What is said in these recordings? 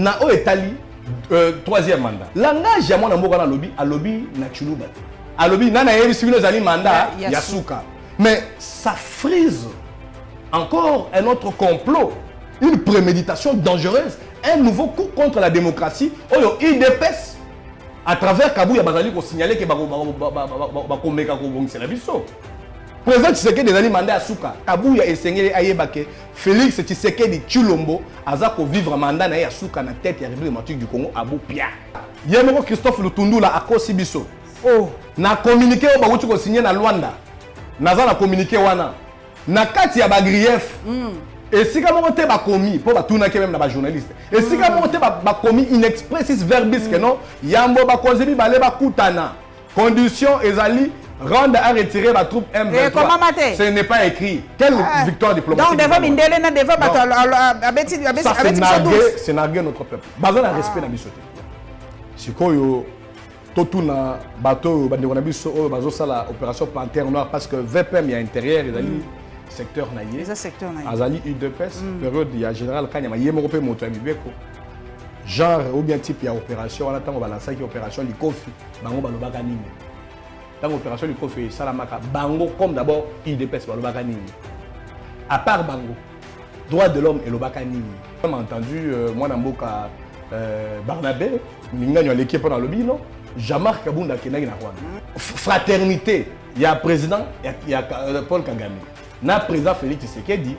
na o etali troisième mandat. Langage ya mwana mboka na lobby na chuluba. A lobby nana yebi sibino zali mandat Yasuka. Mais ça frise encore un autre complot, une préméditation dangereuse, un nouveau coup contre la démocratie. Oyo IDPS à travers Kabouya bazali ko signaler que bakomeka ko bongisa biso. Président Tshisekedi des mandat Yasuka. Kabouya esengeli ayebake Félix Tshisekedi Tshilombo azako vivre mandat na Yasuka na tête ya République démocratique du Congo Abou Pia. Yemoko Christophe Lutundula akosi biso. Oh, na communiqué o ba ko signer na Luanda. Naza na communiqué wana. Na kati ya ba grief. Et si comme on te ba commis pour ba tourner même na ba journaliste. Et si comme on te ba commis in expressis verbis que non, yambo ba kozebi ba le ba kutana. Condition ezali rendre à retirer la troupe M23. Ce n'est pas écrit. Quelle victoire diplomatique? Donc, devant Mindele, devant ça, c'est narguer notre peuple. Bazan a respect dans l'issoté. Si vous avez un bateau, vous avez une opération Panthère Noire parce que VPM il y a intérieur, il y a secteur naïe. Azali UDPS, période il y a général Kanyama, il y a un moto genre ou bien type il y a opération, on attend on va lancer une opération l'ikofi, bango balobaka nini. Dans l'opération du Kofi Salamaka, Bango comme d'abord IDPS Balobaka Nini. À part Bango, droit de l'homme et Lobaka Nini. On a entendu, moi Namboka Barnabé, Ninga l'équipe dans le bino, Jamar Kabunda Kenagi na Rwanda. Fraternité, il y a président, il y a Paul Kagame. Na président Félix Tshisekedi.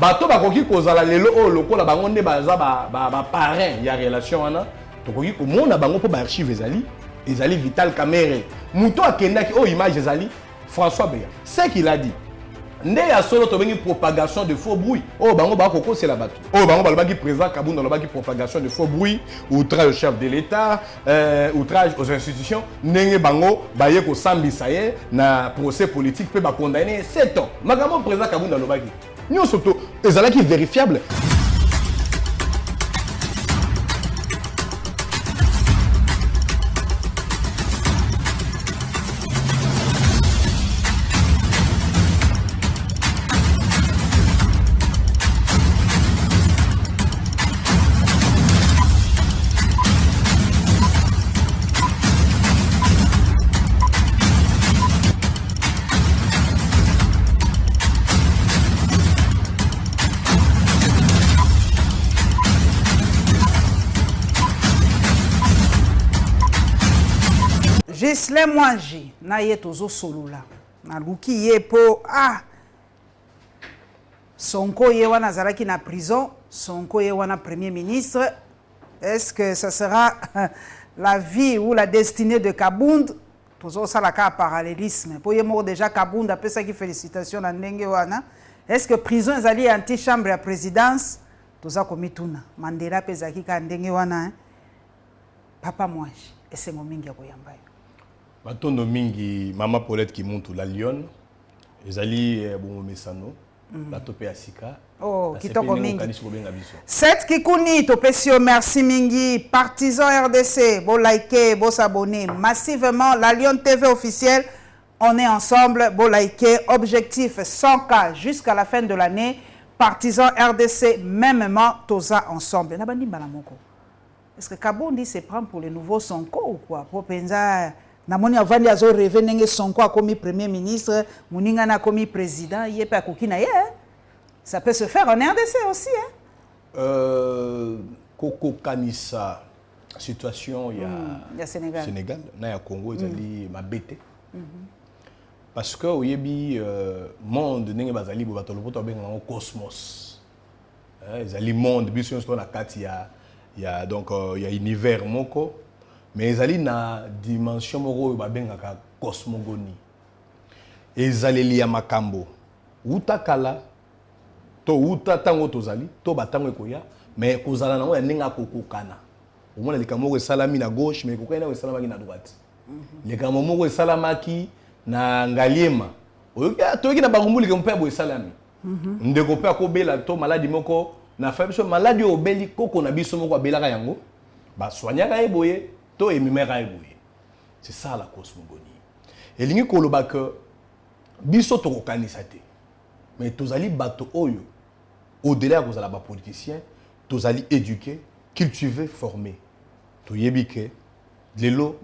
Bato bakoki kozala lelo o lokola bango nde baza ba parrain ya relation wana. Tokoki ko mona bango po ba archive ezali. Ezali Vital Kamere. Mouto akendaki oh image ezali François Beya. C'est qu'il a dit. Nde ya solo to bengi propagation de faux bruit. Oh bango ba koko c'est la bateau. Oh bango balobaki président Kabunda balobaki propagation de faux bruit, outrage au chef de l'État, outrage aux institutions. Ndenge bango baye ko sambisa ye na procès politique pe ba condamner 7 ans. Makambo président Kabunda balobaki. Nous surtout ezalaki vérifiable. Gisle Mwanji na ye tozo solula na luki ye po Sonko ye wana zaraki na prison, Sonko ye wana premier ministre. Est-ce que ça sera la vie ou la destinée de Kabound? Tozo salaka parallélisme. Po ye mort déjà Kabound après ça qui félicitations na ndenge wana. Est-ce que prison ezali anti-chambre à présidence? Toza komituna. Mandela pezaki ka ndenge wana Papa Mwanji esengo mingi ya koyamba. Batondo mingi Mama Paulette Kimuntu la Lyon ezali bon mesano la topé asika oh kitoko mingi set kikuni topesio merci mingi partisans RDC bo liker bo s'abonner massivement la Lyon TV officielle on est ensemble bo liker objectif 100K jusqu'à la fin de l'année partisans RDC mêmement toza ensemble na bandi mbala moko est-ce que Kabondi se prend pour le nouveau Sonko ou quoi pour penza Namoni avandi azo rêver nenge Sonko a commis premier ministre, Muninga na commis président, yé pa kokina yé. Ça peut se faire en RDC aussi Koko Kanissa situation il y a Sénégal, na ya Congo ezali mabete. Parce que oyebi monde nenge bazali bo batolo poto benga ngo cosmos. Ezali monde biso sto na kati ya donc il y a univers moko. Mais ezali na dimension moko babengaka cosmogonie. Ezali ya makambo. Uta kala to uta tango tozali to batango ekoya mais kozala nango ya ndenge akokokana. Omona likambo moko esalami na gauche mais kokana esalamaki na droite. Likambo moko esalamaki na ngaliema. Oyoka toyoki na bango likambo mpe bo esalami. Ndeko pe akobela to maladi moko na fabiso maladi obeli koko na biso moko abelaka yango. Ba soignaka eboye. C'est ça la cosmogonie. Et l'ingi koloba que biso to kokanisate. Mais tozali bato oyo au-delà de la politicien, tozali éduqué, cultiver, former. To yebike, lelo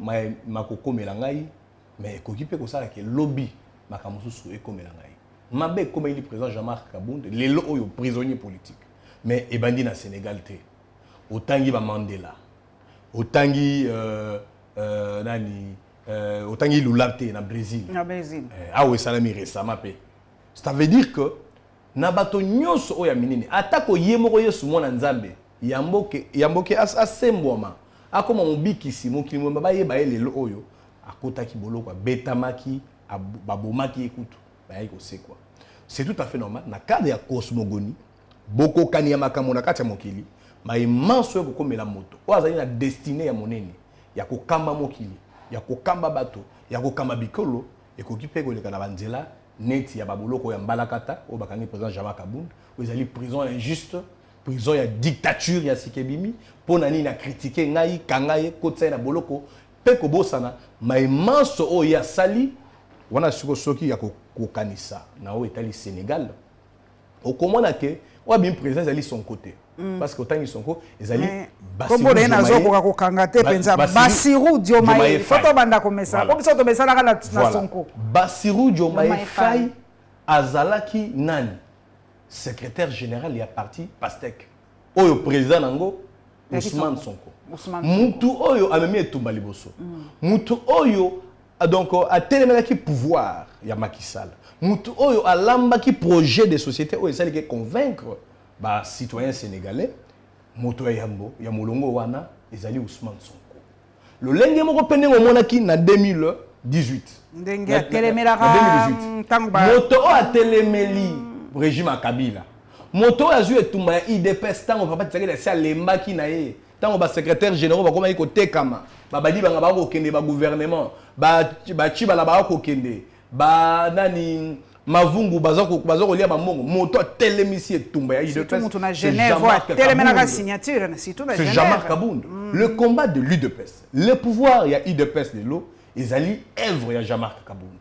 makoko melangai, mais kokipe ko sala ke lobby makamususu eko melangai. Mabe comme il est président Jean-Marc Kabound, lelo oyo prisonnier politique. Mais ebandi na Sénégal te. Otangi ba Mandela. Otangi otangi Lula te na Brésil. Na Brésil. Ah oui, ça l'a mis récemment pe. Ça veut dire que na bato nyonso oya minini atako yemoko yesu mona nzambe yamboke asembwama akoma mobikisi mokili mo ba yeba lelo oyo akotaki boloko betamaki babomaki ekutu ba yiko sekwa. C'est tout à fait normal na cadre ya cosmogonie boko kani ya makambo na kati ya mokili ma immense ko komela moto o azali na destinée ya monene ya kokamba mokili ya kokamba bato ya kokamba bikolo ekokipe ko leka na banzela neti ya baboloko ya mbalakata o bakangi président Jean-Marc Kabound o ezali prison injuste prison ya dictature ya Sikebimi pona nini na critiquer ngai kangaye kotsa na boloko pe ko bosana ma immense o ya sali wana siko soki ya kokanisa na o etali Sénégal o komona ke o bien président ezali son côté parce que autant ils sont quoi ezali Bassirou Diomaye ko kangate penza Bassirou Diomaye photo banda komesa ko biso to mesala kana na Sonko Bassirou Diomaye Faye azalaki nani secrétaire général ya parti Pastec oyo président nango Ousmane Sonko mutu oyo amemi etumba liboso mutu oyo donc a téléménaki pouvoir ya Macky Sall mutu oyo alambaki projet de société oyo ezali ke convaincre ba citoyens sénégalais moto ya yambo ya molongo wana ezali Ousmane Sonko le lenge moko pende ngomonaki na 2018 ndenge ya telemelaka tangba moto a telemeli régime Kabila moto azui etumba ya IDPS tango papa tsakela sia lembaki na ye tango ba secrétaire général ba koma iko tekama ba badi banga ba ko kende ba gouvernement ba chiba la ba ko kende ba nani mavungu bazoko lia ba mongo moto telemisi etumba ya IDPS c'est Genève telemelaka signature c'est tout na Genève c'est Jean-Marc Kabound le combat de l'UDPS le pouvoir ya IDPS de l'eau ezali œuvre ya Jean-Marc Kabound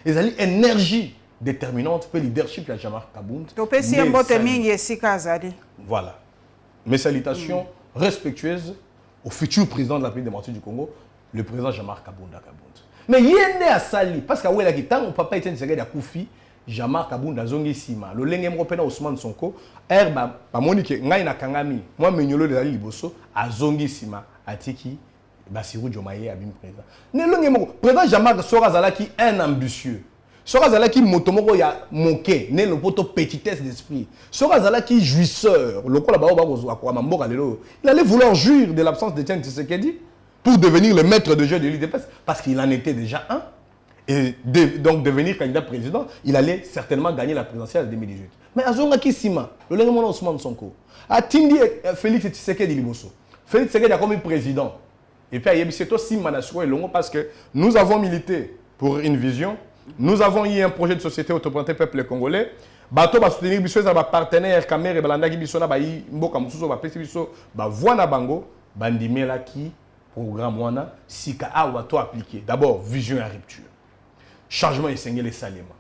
ezali énergie déterminante pour le leadership de Jean-Marc Kabound. Voilà. Mes salutations respectueuses au futur président de la République démocratique du Congo, le président Jean-Marc Kabound. Mais il y a sali parce que ouais la tant papa était Tshisekedi a Koufi, Jean-Marc Kabound a zongi sima. Le lengem repena Ousmane Sonko, herba pa monique ngai na kangami. Moi menyolo de ali liboso a zongi sima atiki Bassirou Diomaye a bim président. Ne lengem président Jean-Marc sera zalaki un ambitieux. Sora qui motomoko ya moqué, né le poto petitesse d'esprit. Sora qui jouisseur, le quoi là-bas, il allait vouloir jouir de l'absence de Etienne Tshisekedi pour devenir le maître de jeu de l'UDPS parce qu'il en était déjà un. Et donc devenir candidat président, il allait certainement gagner la présidentielle en 2018. Mais Azonga Sima, le lendemain Ousmane Sonko, a Tindi Félix Tshisekedi Liboso. Félix Tshisekedi a comme président. Et puis il y a Bisseto Sima et Longo parce que nous avons milité pour une vision. Nous avons eu un projet de société autoprojecté peuple congolais. Bato ba soutenir biso za ba partenaire Camer et Balanda ki biso na ba yi mboka mususu ba pesi biso ba voana bango bandimela ki programme wana sika awa to appliquer. D'abord vision et rupture. Changement essentiel salima.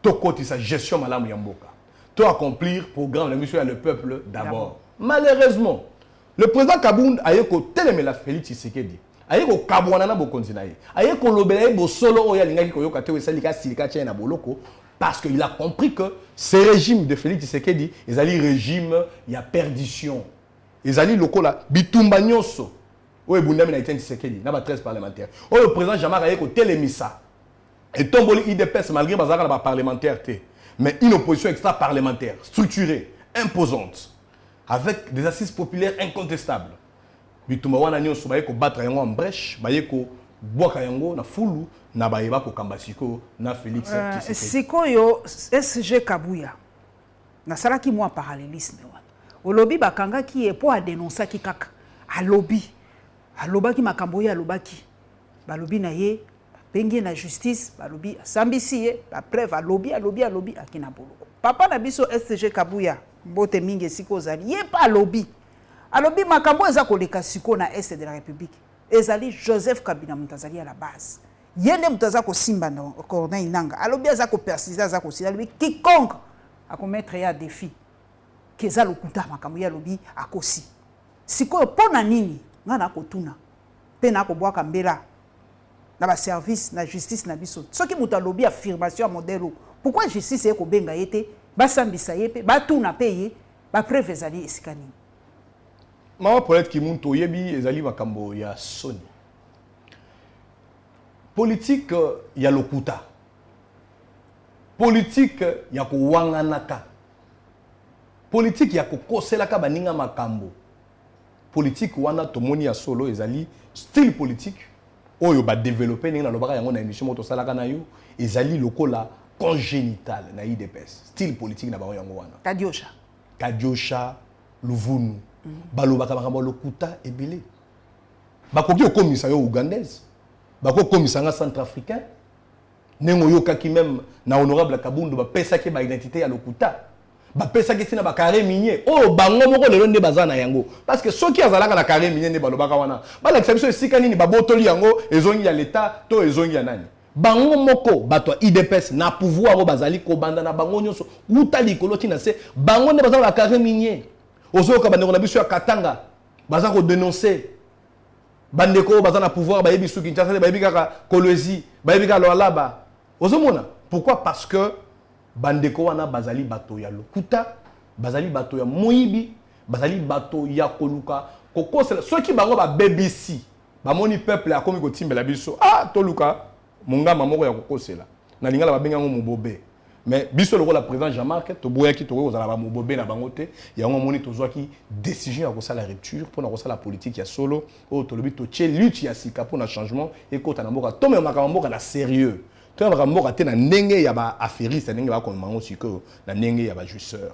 To côté sa gestion malamu ya mboka. To accomplir programme la mission à le peuple d'abord. Malheureusement, le président Kabound a yeko telemela Félix Tshisekedi. Ayeko kabwana na bokonzi na ye. Ayeko lobela bo solo oya lingaki ko yoka te wesalika silika tient na boloko parce qu'il a compris que ce régime de Félix Tshisekedi, ils allaient régime il y a perdition. Ils allaient lokola bitumba nyonso. Oye bundami na Etienne Tshisekedi na ba 13 parlementaires. Oye le président Jean-Marc ayeko telemisa. Et tomboli IDPS malgré bazaka na ba parlementaire té, mais une opposition extra-parlementaire structurée, imposante avec des assises populaires incontestables. Bitumba wana nyonso bayeko battre yango en brèche, bayeko boka yango na fulu na bayeba ko kambasiko na Félix Tshisekedi. Sikoyo SG Kabuya. Na sala ki moi parallélisme wana. Olobi bakanga ki epo a dénoncer ki kaka. Alobi. Alobaki makambo ya alobaki. Balobi na ye pengi na justice, balobi sambisi ye, ba preuve alobi akina boloko. Papa na biso SG Kabuya, mbote mingi siko zali, ye pa alobi. Alobi makambo eza koleka siko na est de la République. Ezali Joseph Kabila mutazali à la base. Yende mutaza ko simba na Corneille Nanga. Alobi eza ko persister eza ko sila quiconque a ko mettre ya défi. Keza lokuta makambo ya alobi akosi. sikoyo pona nini nga na kotuna pe na ko bwaka mbela na ba service na justice na biso soki mutu alobi affirmation ya modèle pourquoi justice eko benga yete basambisa yepe batuna peye ba preuve ezali esikani Mama Paulette Kimuntu yebi ezali makambo ya soni politique ya lokuta politique ya kuwanganaka politique ya kokoselaka baninga makambo politique wana tomoni ya solo ezali style politique oyo ba développer ninga na lobaka yango na émission moto salaka na yo ezali lokola congénital na IDPS style politique na ba yango wana Kadiosha Luvunu balobaka makambo lokuta ebele bakoki okomisa yo ougandaise bakoki okomisa nga centrafricain nengo yo kaki même na honorable Kabundu ba pesaki ba identité ya lokuta ba pesaki tina ba carré minier oh bango moko lelo nde bazana yango parce que soki azalaka na carré minier ne balobaka wana ba la exception esika nini ba botoli yango ezongi ya l'état to ezongi ya nani bango moko bato IDPS na pouvoir o bazali ko banda na bango nyonso uta likolo tina se bango nde bazala na carré minier ozoka bandeko na biso ya Katanga baza ko dénoncer bandeko baza na pouvoir ba yebi su Kinshasa ba yebi kaka Kolwezi ba yebi kaka Loalaba ozomona pourquoi parce que bandeko wana bazali bato ya lokuta bazali bato ya moyibi bazali bato ya koluka kokosela soki bango ba BBC bamoni peuple akomi kotimbela biso toluka mongama moko ya kokosela na lingala babenga ngo mobobe mais biso loko la président Jean-Marc to boyaki to kozala ba mobobe na bango te yango moni tozwaki décision ya kosala rupture pour na kosala politique ya solo o tolobi to tche lutte ya sika pour na changement et kota na mboka to me makambo na sérieux to makambo ka te na ndenge ya ba affairiste ndenge ba komango siko na ndenge ya ba jouisseur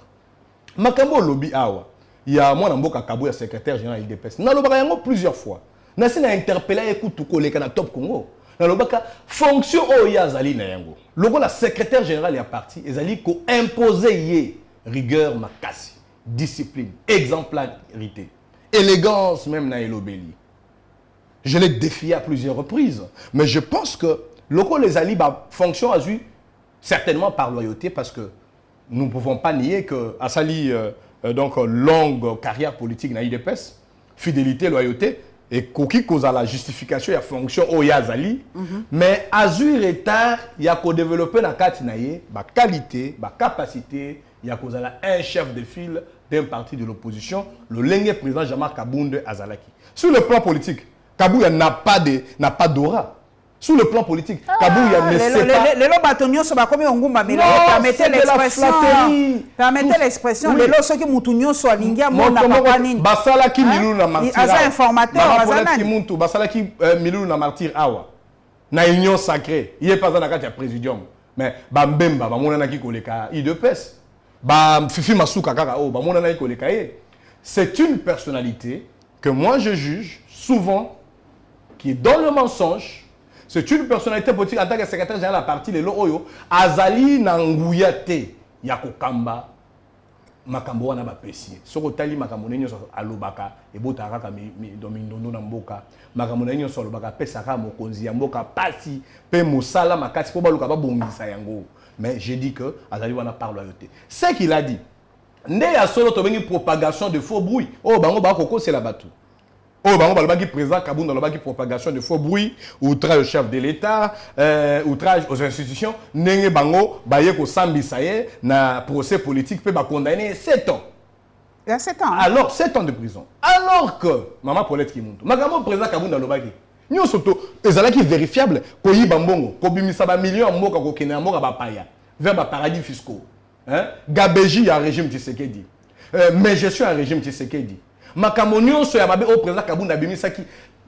makambo lobi awa ya mwana mboka Kabou ya secrétaire général IDPS na lobaka yango plusieurs fois na sina interpeller ekutu koleka na Top Congo na lobaka fonction oyo azali na yango loko la secrétaire général ya parti ezali ko imposer ye rigueur makasi discipline exemplarité élégance même na elobeli je l'ai défié à plusieurs reprises mais je pense que loko les ali ba fonction azui certainement par loyauté parce que nous ne pouvons pas nier que Asali donc longue carrière politique na IDPS fidélité loyauté et koki koza la justification ya fonction o ya zali mais azui retard ya ko développer na kati na ye ba qualité ba capacité ya kozala un chef de file d'un parti de l'opposition le lenge président Jean-Marc Kabunde azalaki sur le plan politique Kabouya n'a pas d'aura sur le plan politique Kabouya ne sait pas les batonio so ba komi ongumba mais permettez l'expression les lo soki mutunyo so alingia mona papa nini basala ki milulu na martyr asa informateur basala ki muntu basala ki milulu na martyr awa na union sacrée il pas na kati ya présidium mais ba mbemba ba mona na ki koleka IDPS ba fifi masuka kaka ba mona na ki koleka c'est une personnalité que moi je juge souvent qui est dans le mensonge. C'est une personnalité politique en tant que secrétaire général de la partie, les Oyo, Azali Nangouyate, Yakokamba, Makambo wana bapesi. Soko tali makambo nenyo so alobaka, ebotaka ka domindondo na mboka. Makambo nenyo so alobaka pesaka mokonzi ya mboka pasi, pe mosala makati po baluka ba bongisa yango. Mais j'ai dit que Azali wana par loyauté. Ce qu'il a dit, nde ya solo to bengi propagation de faux bruit. Oh bango ba koko c'est la batou. Oh, bah, on va président Kaboun dans la propagation de faux bruits, outrage au chef de l'État, outrage aux institutions, n'engé bango, baye ko sambi saye, na procès politique, peut condamner 7 ans. Il y a 7 ans. Hein? Alors, 7 ans de prison. Alors que, Maman Paulette Kimuntu, Magamo président Kaboun dans le bagi, nous surtout, les alaki vérifiables, ko yi bambongo, ko bimisa ba millions mboka ko kene mboka ba paya, vers ba paradis fiscaux. Hein? Gabeji ya régime Tshisekedi. Mais je suis un régime Tshisekedi. Makamonio so ya babe au président Kabunda bimisaki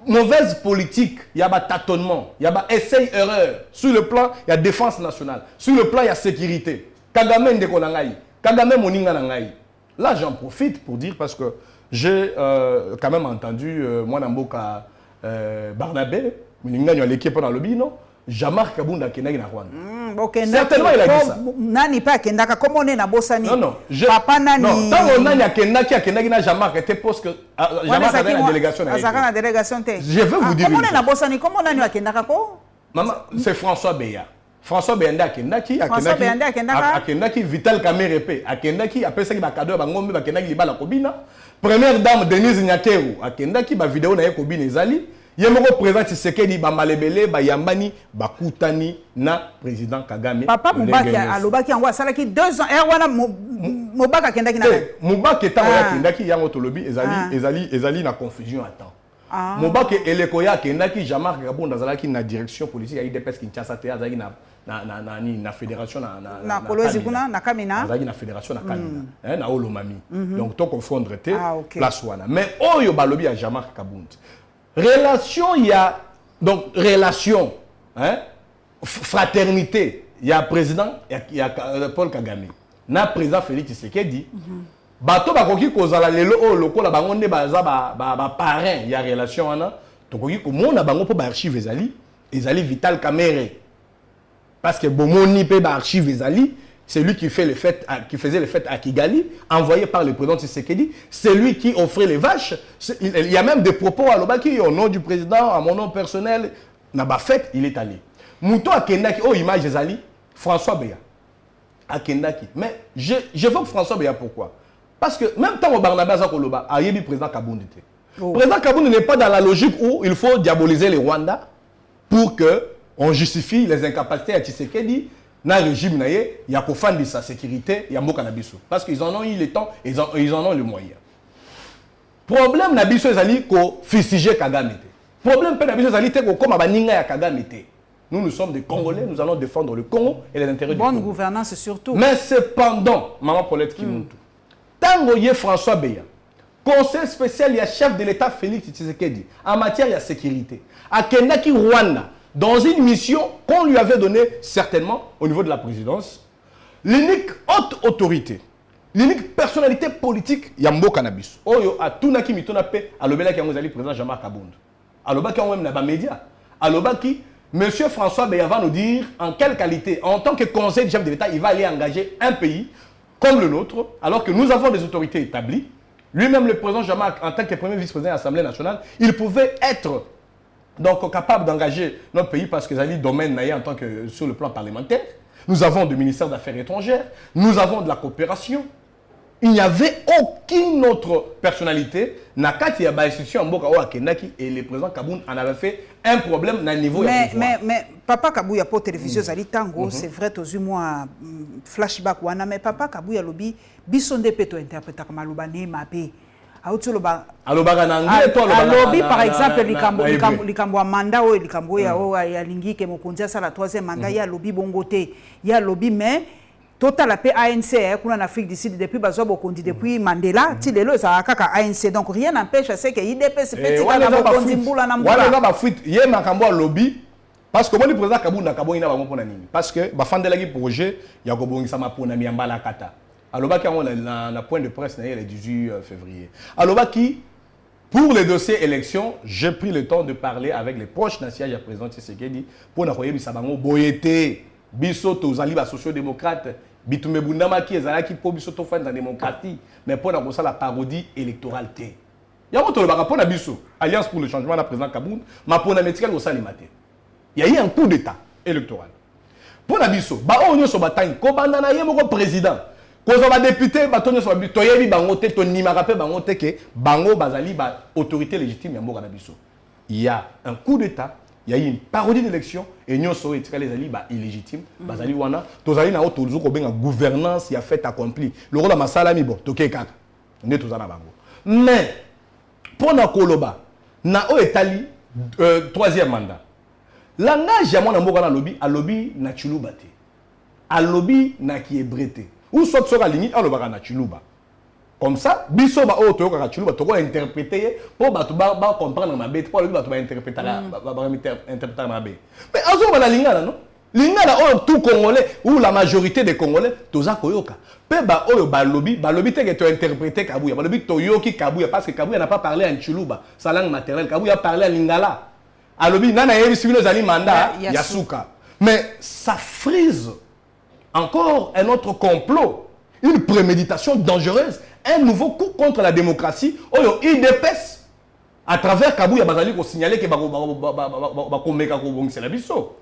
mauvaise politique, il y a tâtonnement, il y a essai erreur sur le plan il y a défense nationale, sur le plan il y a sécurité. Kagame ndeko na ngai, Kagame moninga na ngai. Là j'en profite pour dire parce que j'ai quand même entendu moi namboka Barnabé, moninga nyo l'équipe dans le non Jean-Marc Kabunda kendaki na Rwanda. Certainement il a dit ça. Nani pas kendaka comment on est na bosani. Non. Papa nani. Non, tant nani kendaki na Jean-Marc était poste que Jean-Marc avait la délégation. Azaka délégation té. Je veux vous dire. Comment on est na bosani comment nani kendaka ko? Maman, c'est François Beya. François Beyanda akendaki Vital Kamerhe pe akendaki apesaki ba cadeau bangombe bakendaki libala kobina. Première dame Denise Nyakeru akendaki ba vidéo na ye kobina ezali. Yemoko président Tshisekedi ba malebele ba yambani ba kutani na président Kagame. Papa Mubaki alobaki yango asalaki 2 ans wana Mubaki akendaki na. Mubaki etango akendaki yango tolobi ezali na confusion attends. Mubaki elekoya akendaki Jean-Marc Kabunda azalaki na direction politique ya IDPS Kinshasa te azalaki na fédération na Kolwezi kuna na Kamina. Azalaki na fédération na Kamina na Olomami. Donc to confondre te place wana. Mais oyo balobi ya Jean-Marc Kabunda. Relation, il y a donc relation, hein, fraternité. Il y a président, il y a Paul Kagame. Na président Félix Tshisekedi. Bato bakoki kozala lelo o lokola bango nde baza ba parrain il y a relation wana. Tokoki ko mona bango po ba archive ezali Vital Kamerhe. Parce que bomoni pe ba archive ezali. C'est lui qui faisait les fêtes à Kigali, envoyé par le président Tshisekedi. C'est lui qui offrait les vaches. Il y a même des propos à Lobaki, au nom du président, à mon nom personnel. Naba fête, il est allé. Mouton à Kendaki, oh image Ezali, François Beya. À Kendaki. Mais j'évoque François Beya pourquoi? Parce que même tant au Barnabas à Koloba, a yébi président Kabound était. Le président Kabound n'est pas dans la logique où il faut diaboliser les Rwandais pour qu'on justifie les incapacités à Tshisekedi. Dans le régime, il y a de sa sécurité, il y a beaucoup de parce qu'ils en ont eu le temps, ils en ont les moyens. Problème Nabiso ezali ko fustigé Kagame. Problème pe Nabiso ezali te ko koma baninga ya Kagame. Nous sommes des Congolais, nous allons défendre le Congo et les intérêts du Congo. Bonne gouvernance surtout. Mais cependant, Maman Paulette Kimuntu, tango yé François Beya, conseil spécial, il y a chef de l'État Félix Tshisekedi en matière de sécurité. À Kendaki Rwanda. Dans une mission qu'on lui avait donnée certainement au niveau de la présidence, l'unique haute autorité, l'unique personnalité politique, Yambo Cannabis. Oyo a tunaki mitona pe alobela ki ngozali président Jean-Marc Kabunda. Aloba ki même na ba média. Aloba ki monsieur François Beya va nous dire en quelle qualité, en tant que conseiller du chef de l'État, il va aller engager un pays comme le nôtre, alors que nous avons des autorités établies. Lui-même le président Jean-Marc en tant que premier vice-président de l'Assemblée nationale, il pouvait être donc capable d'engager notre pays parce que c'est un domaine en tant que sur le plan parlementaire. Nous avons du ministère des Affaires étrangères, nous avons de la coopération. Il n'y avait aucune autre personnalité. Nakati ya ba institution Mboka Oakenaki et le président Kaboun en avait fait un problème à niveau. Mais Papa Kabouya pour télévision Zali Tango, c'est vrai tous moi flashback wana mais Papa Kabouya lobi bisonde peto interpréter comme alobane mapé. Alobi par exemple likambo mandat ou likambo ya lingi ke mokonzi asala 3e mandat ya lobi bongote ya lobi mais total AP ANC kuna en Afrique du Sud depuis bazo bokondi depuis Mandela ti lelo za kaka ANC donc rien n'empêche c'est que IDPS petit kana bokondi mbula na mbula wala ba fuite ye makambo lobby parce que moi le président Kabunda kabongi na bango pona nini parce que ba fandela ki projet ya ko bongisa mapona miambala kata. Alobaki na point de presse le 18 février. Alobaki, pour les dossiers élections, j'ai pris le temps de parler avec les proches d'un siège à président Tshisekedi pour nous dire que boyete biso tozali ba sociaux-démocrates bitume bundama ki ezalaki po biso to fan la démocratie mais pour na la parodie électorale té. Ya moto le baka pour na biso Alliance pour le changement la président Kabound ma pour na métical au salimate. Il y a eu un coup d'état électoral. Pour na biso ba onyo so batang ko banda na yemo ko président. Quand on va député, on va toyebi bangote, ton nimarape bangote que bango bazali ba autorité légitime ya mboka na biso. Il y a un coup d'état, il y a eu une parodie d'élection et nous sommes les ali ba illégitime, bazali wana, tozali na otozu ko benga gouvernance ya fait accompli. Le rôle de masala mi bon, toke kaka. On est tozana bango. Mais pour na koloba, na o etali 3e mandat. Langage ya mona mboka na lobby, a lobby na chuluba te. A lobby na ki ebrete. Ou soit sur la limite, alors on va chuluba. Comme ça, biso ba o to ka chuluba to ko interpréter pour ba comprendre ma bête pour le ba to interpréter ma bête. Mais azo ba la lingala non? Lingala o tout congolais ou la majorité des congolais toza koyoka. Pe ba o ba lobby te que tu interpréter Kabouya. Ba lobby to yoki Kabouya parce que Kabouya n'a pas parlé en chuluba, sa langue maternelle. Kabouya a parlé en lingala. A lobby nana yebi civilo zali mandat yasuka. Mais ça frise encore un autre complot, une préméditation dangereuse, un nouveau coup contre la démocratie. Oyo IDPS à travers Kabouya bazali ko signaler que c'est la biso.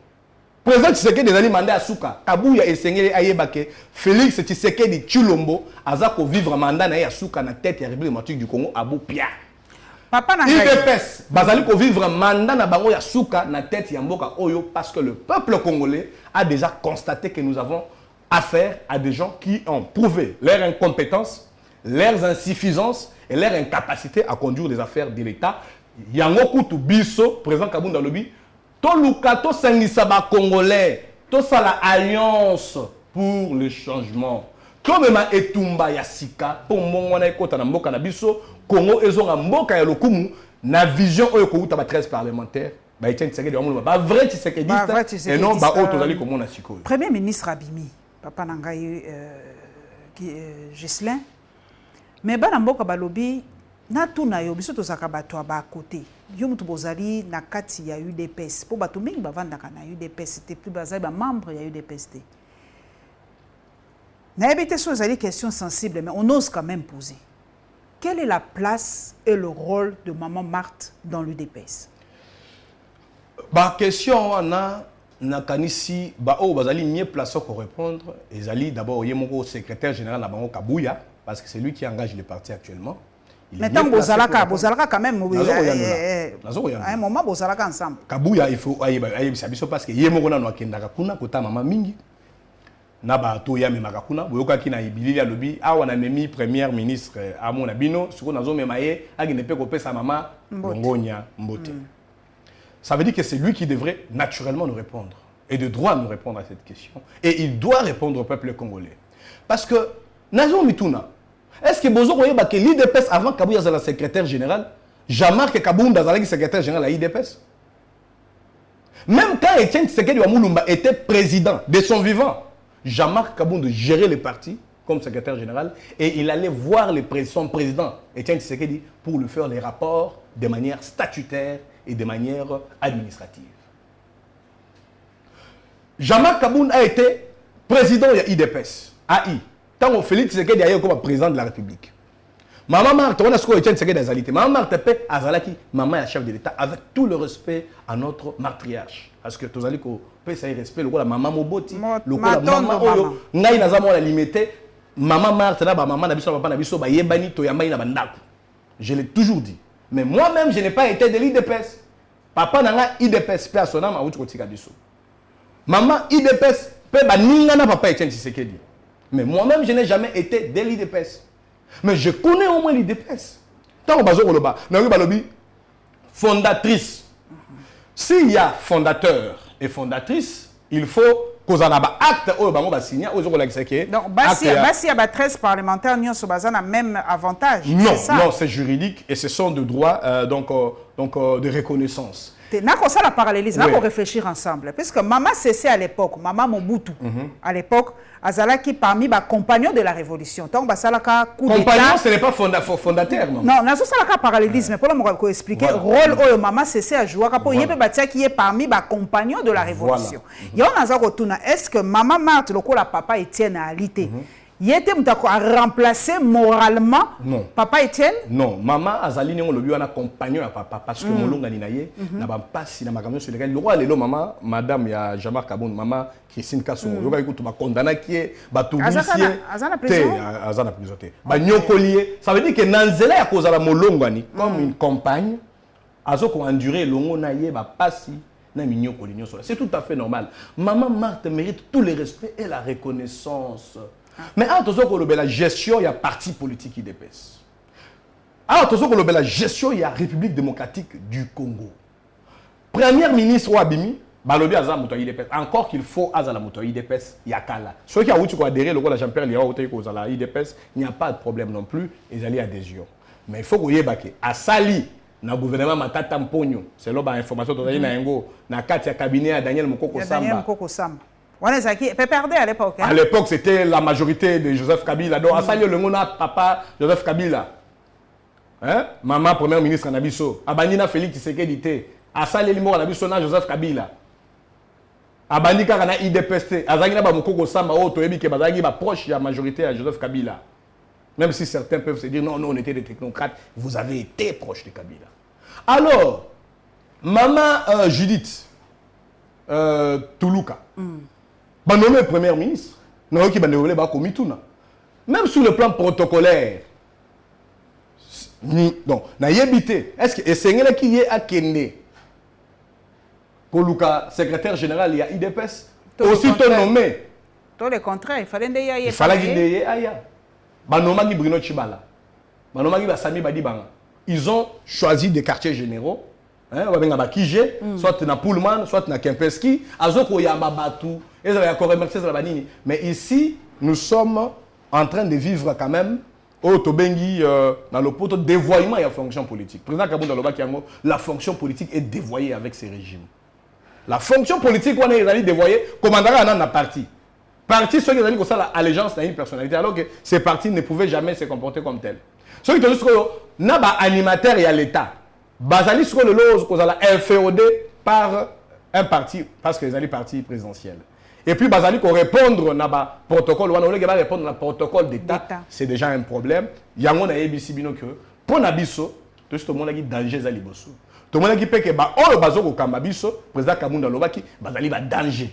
Président Tshisekedi des mandat à Souka. Kabouya et Sengele Ayebake. Félix Tshisekedi Tshilombo. Azako vivre mandat na Souka na tête ya République démocratique du Congo Abou Pia. Papa na IDPS. Bazali ko vivre mandat na bango ya Souka na tête ya Mboka Oyo parce que le peuple congolais a déjà constaté que nous avons affaire à des gens qui ont prouvé leur incompétence, leurs insuffisances et leur incapacité à conduire les affaires de l'État. Yango Koutou Biso, président Kabunda Lobi. Tolukato Sangisaba Congolais, tout ça la alliance pour le changement. Comme ma etumba yasika, pour mon ekota na mboka na biso, Congo ezonga mboka ya lokumu na vision oyo ko uta ba 13 parlementaires, ba Etienne Tshisekedi amulu ba vrai Tshisekedi et non ba auto zali ko mona sikoyo. Premier ministre Abimi, papa nangai Gislin. Mais ba na mboka balobi na tuna yo biso tozaka bato ba côté. Yo mutu bozali na kati ya UDPS. Po bato mingi bavandaka na UDPS, c'était plus bazali ba membre ya UDPS. Na ebité so zali question sensible mais on ose quand même poser. Quelle est la place et le rôle de maman Marthe dans l'UDPS? Ba question wana na kanisi ba o bazali mieux placé pour répondre. Ezali d'abord yemoko secrétaire général na bango Kabouya parce que c'est lui qui engage le parti actuellement. Mais tant que Bozalaka quand même, à un moment, Bozalaka ensemble. Kabouya, il faut aïe parce que Yemorona no akendaka kuna kota mama mingi. Naba to ya memaka kuna, boyoka kina ibilili ya lobi, awa na memi premier ministre Amona Bino, suko nazo memaye, agine pe ko pesa mama Longonya Mbote. Ça veut dire que c'est lui qui devrait naturellement nous répondre et de droit nous répondre à cette question et il doit répondre au peuple congolais. Parce que nazo mituna est-ce que Bozo Koyeba que l'IDPS avant Kabouya soit la secrétaire générale, Jean-Marc Kabounda est secrétaire général à l'IDPS? Même quand Etienne Tshisekedi Wamulumba était président de son vivant, Jean-Marc Kabounda gérait le parti comme secrétaire général et il allait voir son président Etienne Tshisekedi pour lui faire les rapports de manière statutaire et de manière administrative. Jean-Marc Kabounda a été président de l'IDPS, AI. Tant que Félix Tshisekedi est comme président de la République. Maman Marthe, on a ce qu'on Etienne Tshisekedi d'Azalité. Maman Marthe paie Azalaki, maman est chef de l'État, avec tout le respect à notre matriarche. Parce que tous allez qu'on paie ça respect, le rôle de maman Moboti, le rôle de maman Oyo, Ngaï Nazamo la limité, maman Marthe là, maman Nabiso, papa Nabiso, Yebani, Toyambaï Nabandaku. Je l'ai toujours dit. Mais moi-même, je n'ai pas été de l'IDPS. Papa n'a IDPS, paie à son âme, à Outrotika Biso. Maman IDPS, paie Baningana, papa Etienne Tshisekedi. Mais moi-même, je n'ai jamais été de l'IDPS. Mais je connais au moins l'IDPS. Tant que fondatrice. S'il y a fondateur et fondatrice, il faut qu'on ait un acte où on va signer. Donc, si y a 13 parlementaires, nous avons le même avantage. Non, non, c'est juridique et ce sont de droits de reconnaissance. N'a pas ça la parallélisme, là, on réfléchir ensemble. Parce que Maman Cessé à l'époque, Maman Mobutu, à l'époque, Azalaki parmi les compagnons de la révolution. Donc, compagnon, ce n'est pas fondateur. Non, on a ça la parallélisme. Pour le expliquer, le rôle où Maman Cessé a joué, il y a qui est parmi les compagnons de la révolution. Il y a un retour. Est-ce que Maman Marthe, le papa Etienne a alité? Il était remplacé moralement Papa Etienne? Non, maman Azali on le a compagnon à papa parce que Molonga Ninaye n'a pas si na makamyo sur lequel le roi lelo maman madame ya Jean-Marc Kabound maman Christine Kassou yoka ikutu ba condamné qui est ba toubisier azana prison azana prison ba nyokolier ça veut dire que nanzela ya kozala Molonga ni comme une compagne azoko endurer longo na ye ba pasi na minyokoli nyoso c'est tout à fait normal. Maman Marthe mérite tout le respect et la reconnaissance. Mais à la gestion, il y a parti politique qui dépasse. À la gestion, il y a République démocratique du Congo. Premier ministre Ouabimi, Balobi Azam Moutoyi Depes. Encore qu'il faut Azala Moutoyi Depes, il y a Kala. Ceux qui ont adhéré, le rôle de Jean-Pierre Lira, il n'y a pas de problème non plus, ils allaient adhésion. Mais il faut que vous ayez à Sali, dans le gouvernement Matata Mpogno, c'est là l'information que vous avez dans le cabinet à Daniel Mokoko Samba. On est qui perdait à l'époque. À l'époque, c'était la majorité de Joseph Kabila. Donc, à Salio, le monde papa Joseph Kabila. Hein? Maman, premier ministre Nabiso. Abanina Félix Tshisekedi. À Salio, le monde Nabiso, Joseph Kabila. Abanika Kana IDPST. Azangina Bamoko Samba, Otoebi, Kebazagi, proche de la majorité à Joseph Kabila. Même si certains peuvent se dire, non, non, on était des technocrates. Vous avez été proche de Kabila. Alors, maman Judith. Tuluka. Bah nommé premier ministre. Non qui va dérouler bah komituna. Même sur le plan protocolaire. Donc, na yebité. Est-ce que c'est qui y est à Kende? Tuluka, secrétaire général, il y a IDPS. Aussitôt nommé. Tout le contraire, il fallait qu'il y ait. Il fallait qu'il y ait aya. Bah nommé Bruno Chibala. Bah nommé Sami Badibanga. Ils ont choisi des quartiers généraux. Soit na Pullman, soit na Kempeski, mais ici, nous sommes en train de vivre quand même au Tobengi dans le pot de dévoiement et la fonction politique. Président Kabounda Lobakiango, la fonction politique est dévoyée avec ces régimes. La fonction politique, on est dévoyée, commandant un parti. Parti, ceux qui ont dit l'allégeance à une personnalité, alors que ces partis ne pouvaient jamais se comporter comme tel. Ceux qui ont dit que n'a pas animateur et à l'État. Bazali sur le lot qu'on a inféodé par un parti, parce que les alliés partis présidentiels. Et puis Bazali qu'on répondre na protocole, on va répondre à protocole d'État, c'est déjà un problème. Yango na ABC bino que pour nabiso, tout le monde a dit danger zali bosso. Tout le monde a dit que ba on bazo ko kamabiso, président Kabounda Lobaki, Bazali ba danger.